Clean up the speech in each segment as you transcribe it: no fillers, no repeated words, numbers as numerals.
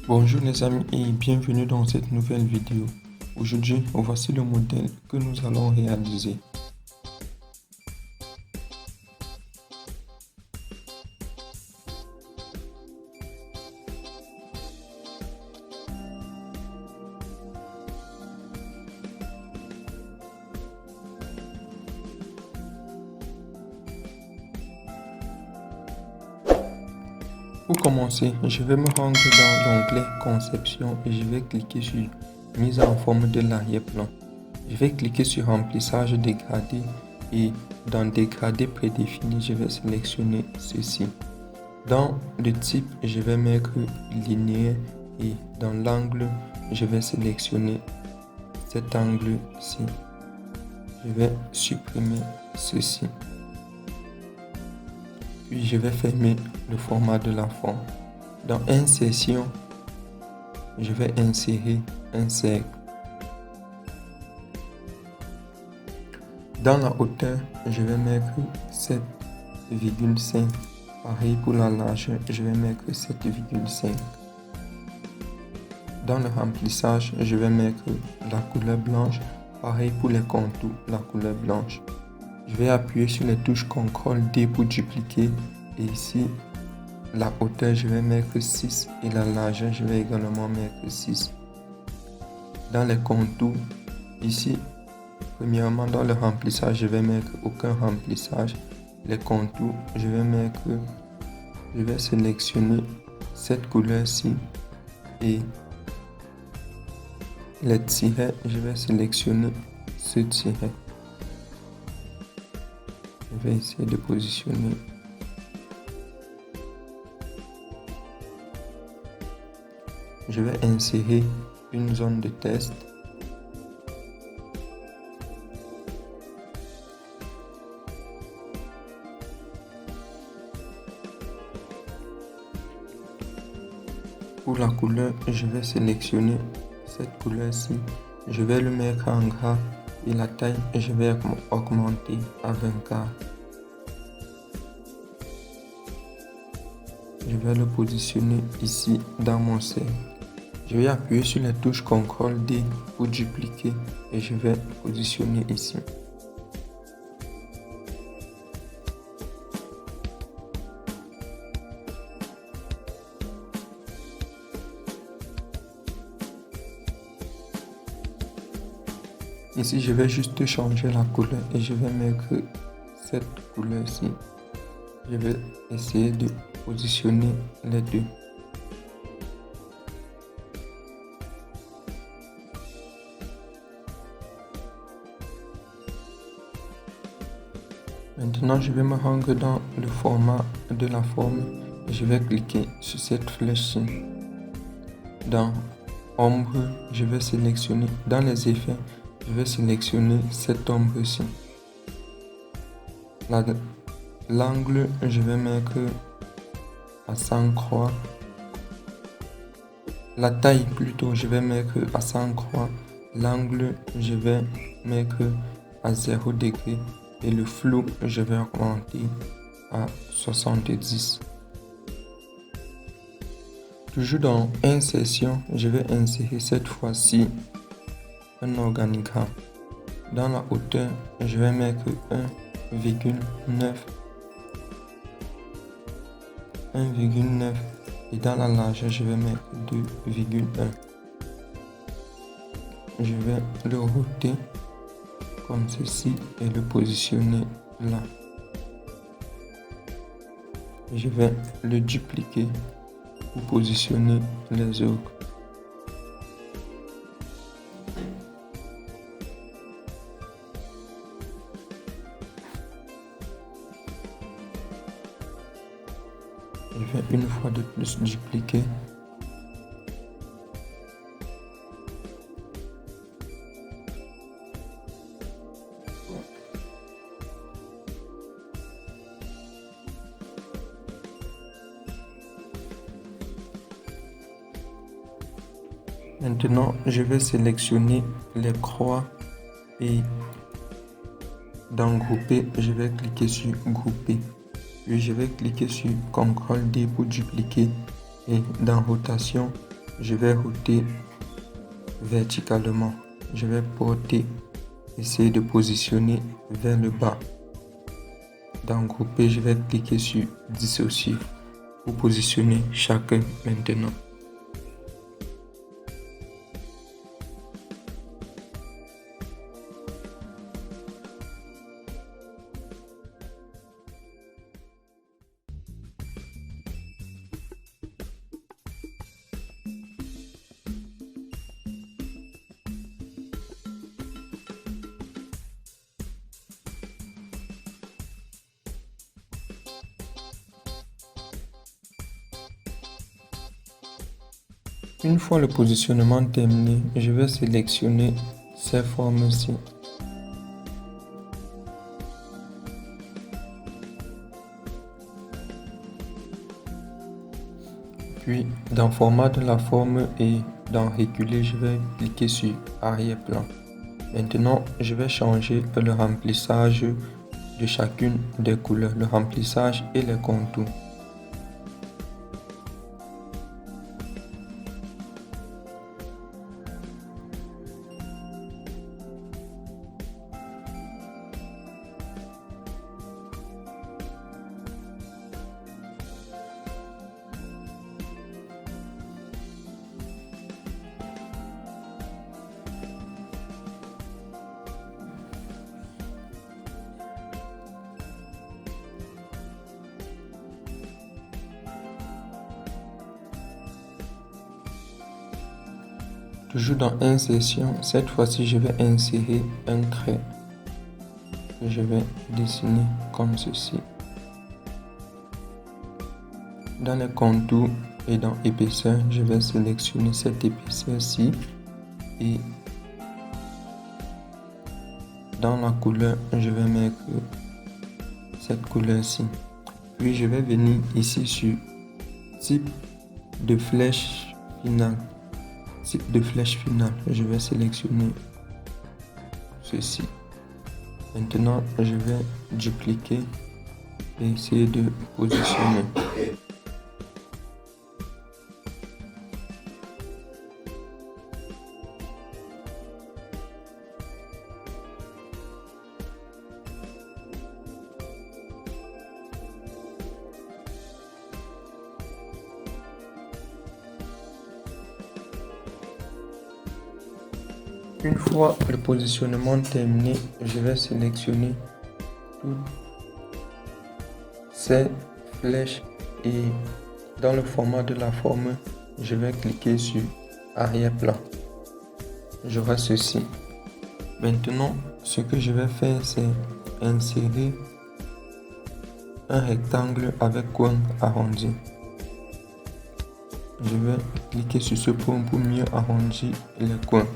Bonjour les amis et bienvenue dans cette nouvelle vidéo. Aujourd'hui, voici le modèle que nous allons réaliser. Pour commencer, je vais me rendre dans l'onglet Conception et je vais cliquer sur Mise en forme de l'arrière-plan. Je vais cliquer sur Remplissage dégradé et dans Dégradé prédéfini, je vais sélectionner ceci. Dans le type, je vais mettre linéaire et dans l'angle, je vais sélectionner cet angle-ci. Je vais supprimer ceci. Puis je vais fermer le format de la forme. Dans Insertion, je vais insérer un cercle. Dans la hauteur, je vais mettre 7,5. Pareil pour la largeur, je vais mettre 7,5. Dans le remplissage, je vais mettre la couleur blanche. Pareil pour les contours, la couleur blanche. Je vais appuyer sur les touches CTRL-D pour dupliquer. Et ici, la hauteur, je vais mettre 6. Et la largeur, je vais également mettre 6. Dans les contours, ici, premièrement, dans le remplissage, je vais mettre aucun remplissage. Les contours, je vais sélectionner cette couleur-ci. Et les tirets, je vais sélectionner ce tiret. Je vais essayer de positionner. Je vais insérer une zone de test. Pour la couleur, je vais sélectionner cette couleur-ci. Je vais le mettre en gras et la taille, je vais augmenter à 24. Je vais le positionner ici dans mon cercle. Je vais appuyer sur les touches CTRL-D pour dupliquer et je vais positionner ici. Ici, je vais juste changer la couleur et je vais mettre cette couleur-ci. Je vais essayer de positionner les deux. Maintenant, je vais me rendre dans le format de la forme et je vais cliquer sur cette flèche-ci. Dans Ombre, je vais sélectionner, dans les effets, je vais sélectionner cette ombre-ci. L'angle, je vais mettre à 100°. La taille plutôt, je vais mettre à 100°. L'angle, je vais mettre à 0 degré. Et le flou, je vais augmenter à 70. Toujours dans Insertion, je vais insérer cette fois-ci un organigramme. Dans la hauteur, je vais mettre 1,9. Et dans la largeur, je vais mettre 2,1. Je vais le router comme ceci et le positionner là. Je vais le dupliquer pour positionner les autres. Je vais une fois de plus dupliquer. Maintenant, je vais sélectionner les croix et dans Grouper, je vais cliquer sur Grouper. Puis je vais cliquer sur CTRL-D pour dupliquer et dans Rotation, je vais router verticalement. Je vais porter, essayer de positionner vers le bas. Dans grouper, je vais cliquer sur dissocier pour positionner chacun maintenant. Une fois le positionnement terminé, je vais sélectionner ces formes-ci. Puis, dans format de la forme et dans reculer, je vais cliquer sur arrière-plan. Maintenant, je vais changer le remplissage de chacune des couleurs, le remplissage et les contours. Toujours dans insertion, cette fois-ci je vais insérer un trait que je vais dessiner comme ceci. Dans les contours et dans épaisseur, je vais sélectionner cette épaisseur-ci et dans la couleur, je vais mettre cette couleur-ci. Puis je vais venir ici sur type de flèche finale. Je vais sélectionner ceci. Maintenant, je vais dupliquer et essayer de positionner. Une fois le positionnement terminé, je vais sélectionner toutes ces flèches et dans le format de la forme, je vais cliquer sur arrière-plan. J'aurai ceci. Maintenant, ce que je vais faire, c'est insérer un rectangle avec coin arrondi. Je vais cliquer sur ce point pour mieux arrondir les coins.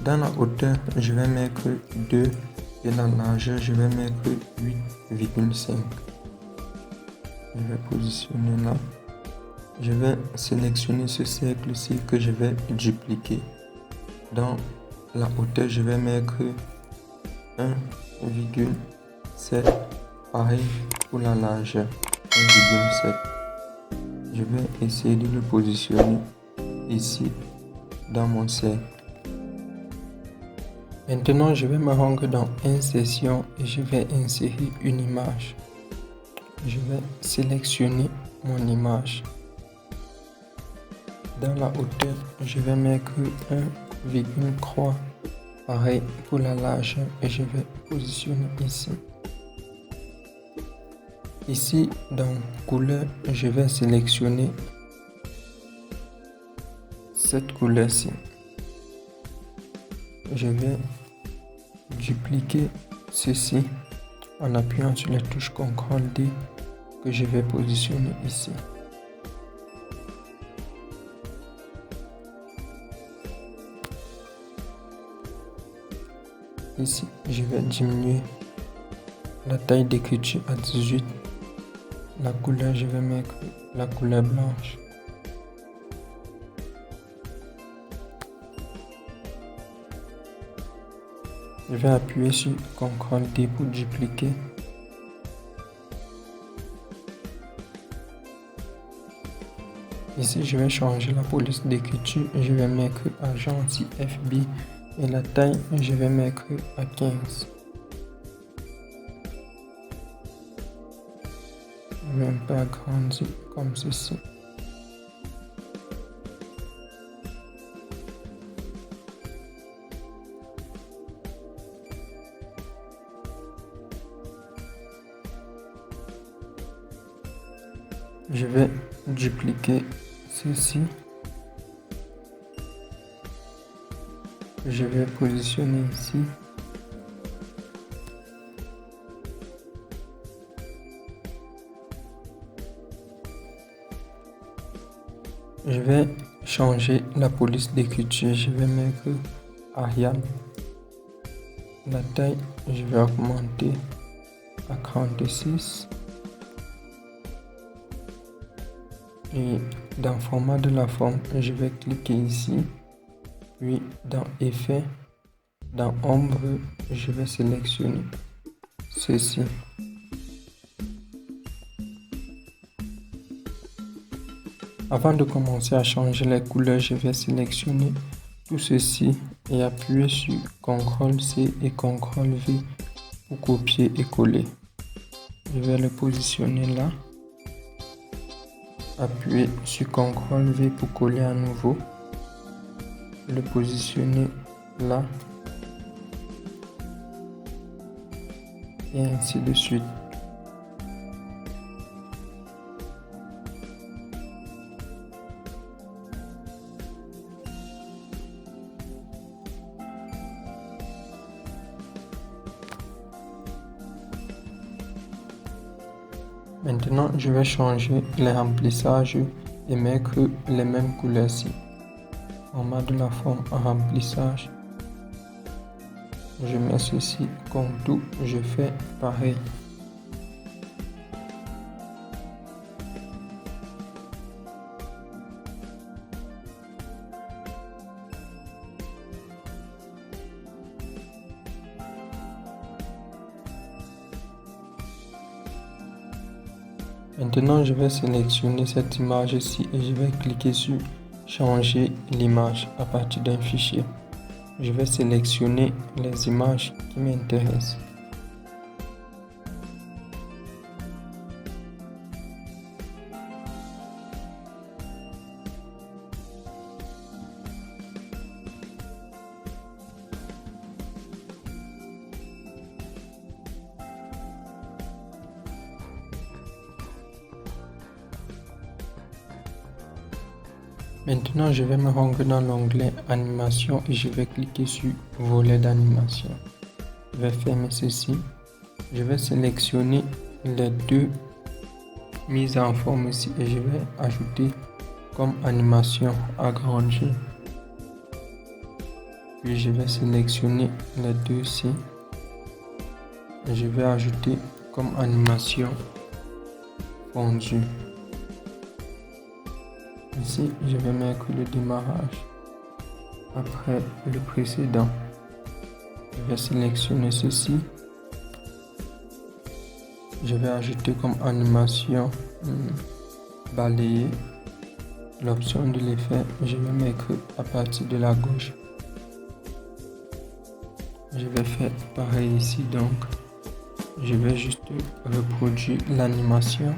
Dans la hauteur, je vais mettre 2 et la largeur, je vais mettre 8,5. Je vais positionner là. Je vais sélectionner ce cercle-ci que je vais dupliquer. Dans la hauteur, je vais mettre 1,7. Pareil pour la largeur, 1,7. Je vais essayer de le positionner ici dans mon cercle. Maintenant, je vais me rendre dans Insertion et je vais insérer une image. Je vais sélectionner mon image. Dans la hauteur, je vais mettre 1,3. Pareil pour la largeur et je vais positionner ici. Ici, dans couleur, je vais sélectionner cette couleur-ci. Je vais dupliquer ceci en appuyant sur la touche CTRL-D que je vais positionner ici. Ici, je vais diminuer la taille d'écriture à 18. La couleur, je vais mettre la couleur blanche. Je vais appuyer sur CTRL-D pour dupliquer. Ici, je vais changer la police d'écriture. Je vais mettre agent FB et la taille, je vais mettre à 15. Je vais un peu agrandir comme ceci. Je vais dupliquer ceci. Je vais positionner ici. Je vais changer la police d'écriture. Je vais mettre Arial. La taille, je vais augmenter à 46. Et dans format de la forme, je vais cliquer ici. Puis dans effet, dans ombre, je vais sélectionner ceci. Avant de commencer à changer les couleurs, je vais sélectionner tout ceci et appuyer sur CTRL-C et CTRL-V pour copier et coller. Je vais le positionner là. Appuyer sur CTRL-V pour coller à nouveau. Le positionner là. Et ainsi de suite. Maintenant, je vais changer les remplissages et mettre les mêmes couleurs ici. Format de la forme en remplissage. Je mets ceci comme tout, je fais pareil. Maintenant, je vais sélectionner cette image ici et je vais cliquer sur changer l'image à partir d'un fichier. Je vais sélectionner les images qui m'intéressent. Maintenant, je vais me rendre dans l'onglet animation et je vais cliquer sur volet d'animation. Je vais fermer ceci. Je vais sélectionner les deux mises en forme ici et je vais ajouter comme animation agrandir. Puis je vais sélectionner les deux ici. Et je vais ajouter comme animation fondue. Ici, je vais mettre le démarrage après le précédent. Je vais sélectionner ceci. Je vais ajouter comme animation balayer. L'option de l'effet, je vais mettre à partir de la gauche. Je vais faire pareil ici, donc je vais juste reproduire l'animation.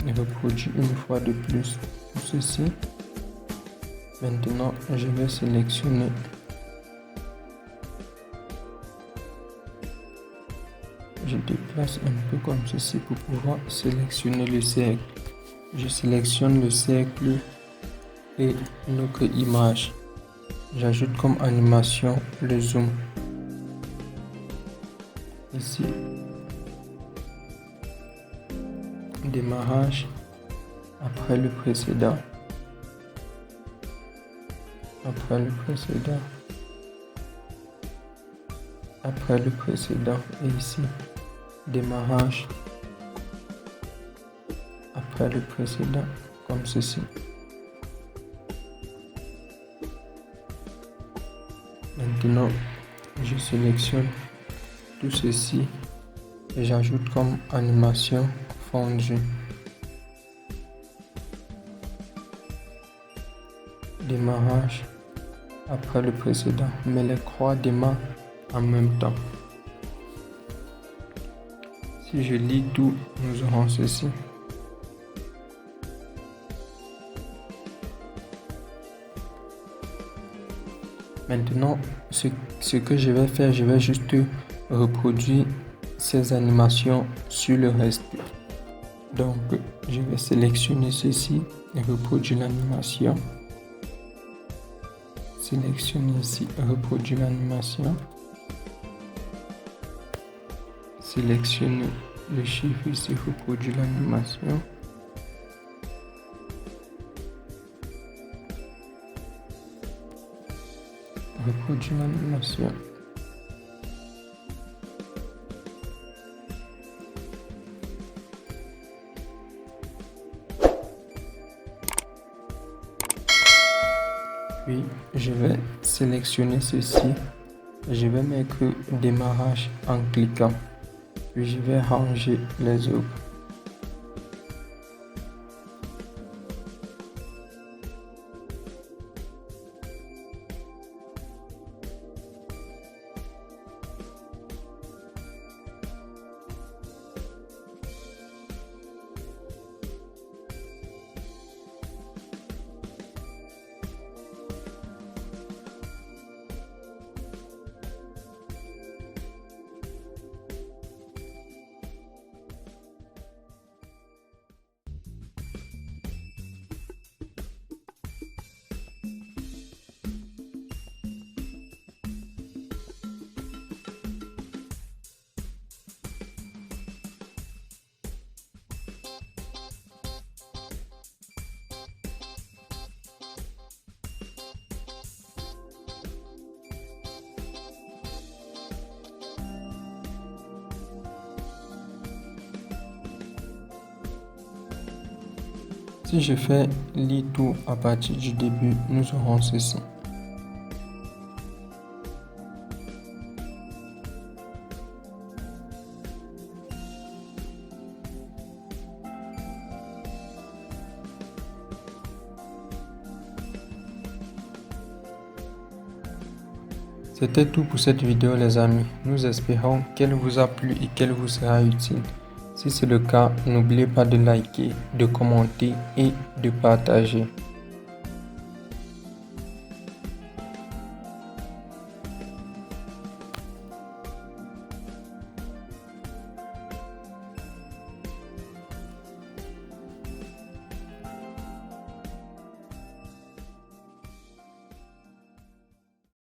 Et reproduire une fois de plus tout ceci. Maintenant, je vais sélectionner je déplace un peu comme ceci pour pouvoir sélectionner le cercle. Je sélectionne le cercle et notre image. J'ajoute comme animation le zoom. Ici, démarrage après le précédent. Après le précédent. Après le précédent. Et ici, démarrage après le précédent, comme ceci. Maintenant, je sélectionne tout ceci et j'ajoute comme animation fondue. démarrage après le précédent, mais les croix démarrent en même temps. Si je lis tout, nous aurons ceci. Maintenant, ce que je vais faire, je vais juste reproduire ces animations sur le reste. Donc, je vais sélectionner ceci et reproduire l'animation. Sélectionner ici, reproduire l'animation. Sélectionner le chiffre ici, reproduire l'animation. Reproduire l'animation. Puis je vais sélectionner ceci. Je vais mettre démarrage en cliquant. Puis je vais ranger les autres. Si je fais lit tout à partir du début, nous aurons ceci. C'était tout pour cette vidéo les amis. Nous espérons qu'elle vous a plu et qu'elle vous sera utile. Si c'est le cas, n'oubliez pas de liker, de commenter et de partager.